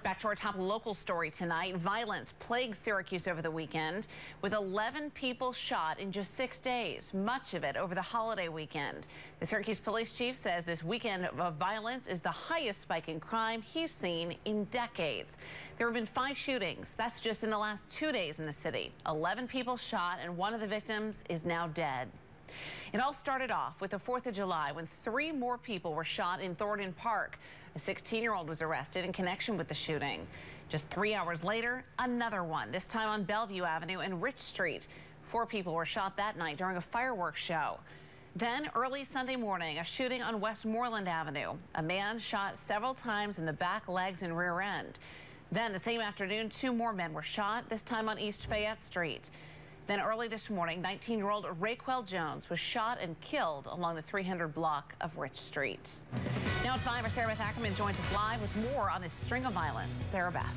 Back to our top local story tonight. Violence plagued Syracuse over the weekend, with 11 people shot in just 6 days, much of it over the holiday weekend. The Syracuse police chief says this weekend of violence is the highest spike in crime he's seen in decades. There have been 5 shootings. That's just in the last 2 days in the city. 11 people shot, and one of the victims is now dead. It all started off with the 4th of July when 3 more people were shot in Thornton Park. A 16-year-old was arrested in connection with the shooting. Just 3 hours later, another one, this time on Bellevue Avenue and Rich Street. 4 people were shot that night during a fireworks show. Then early Sunday morning, a shooting on Westmoreland Avenue. A man shot several times in the back, legs, and rear end. Then the same afternoon, 2 more men were shot, this time on East Fayette Street. Then early this morning, 19-year-old Raquel Jones was shot and killed along the 300 block of Rich Street. Now at 5, our Sarah Beth Ackerman joins us live with more on this string of violence. Sarah Beth.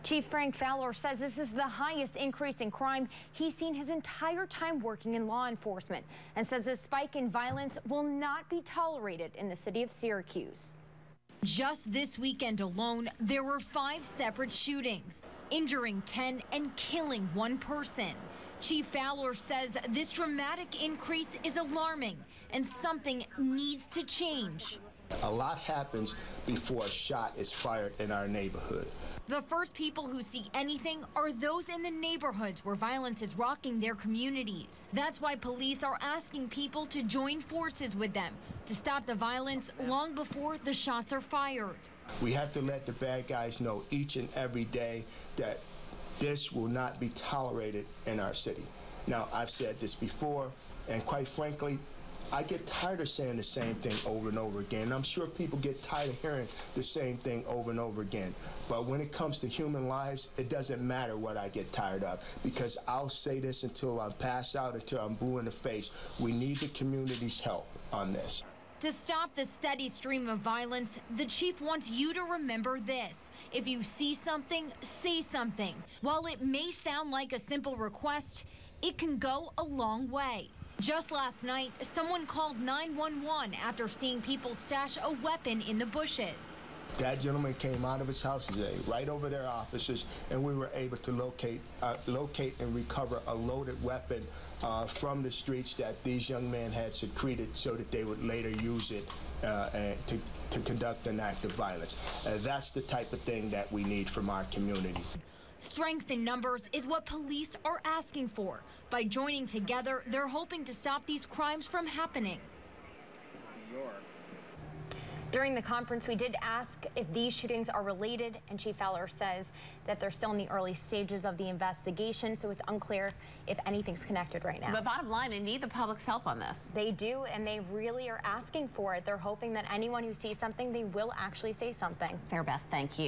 Chief Frank Fowler says this is the highest increase in crime he's seen his entire time working in law enforcement, and says this spike in violence will not be tolerated in the city of Syracuse. Just this weekend alone, there were 5 separate shootings, injuring 10 and killing 1 person. Chief Fowler says this dramatic increase is alarming and something needs to change. A lot happens before a shot is fired in our neighborhood. The first people who see anything are those in the neighborhoods where violence is rocking their communities. That's why police are asking people to join forces with them to stop the violence long before the shots are fired. We have to let the bad guys know each and every day that this will not be tolerated in our city. Now, I've said this before, and quite frankly, I get tired of saying the same thing over and over again. I'm sure people get tired of hearing the same thing over and over again. But when it comes to human lives, it doesn't matter what I get tired of, because I'll say this until I'm passed out, until I'm blue in the face. We need the community's help on this. To stop the steady stream of violence, the chief wants you to remember this. If you see something, say something. While it may sound like a simple request, it can go a long way. Just last night, someone called 911 after seeing people stash a weapon in the bushes. That gentleman came out of his house today, right over their offices, and we were able to locate and recover a loaded weapon from the streets that these young men had secreted so that they would later use it to conduct an act of violence. That's the type of thing that we need from our community. Strength in numbers is what police are asking for. By joining together, they're hoping to stop these crimes from happening. During the conference, we did ask if these shootings are related, and Chief Fowler says that they're still in the early stages of the investigation, so it's unclear if anything's connected right now. But bottom line, they need the public's help on this. They do, and they really are asking for it. They're hoping that anyone who sees something, they will actually say something. Sarah Beth, thank you.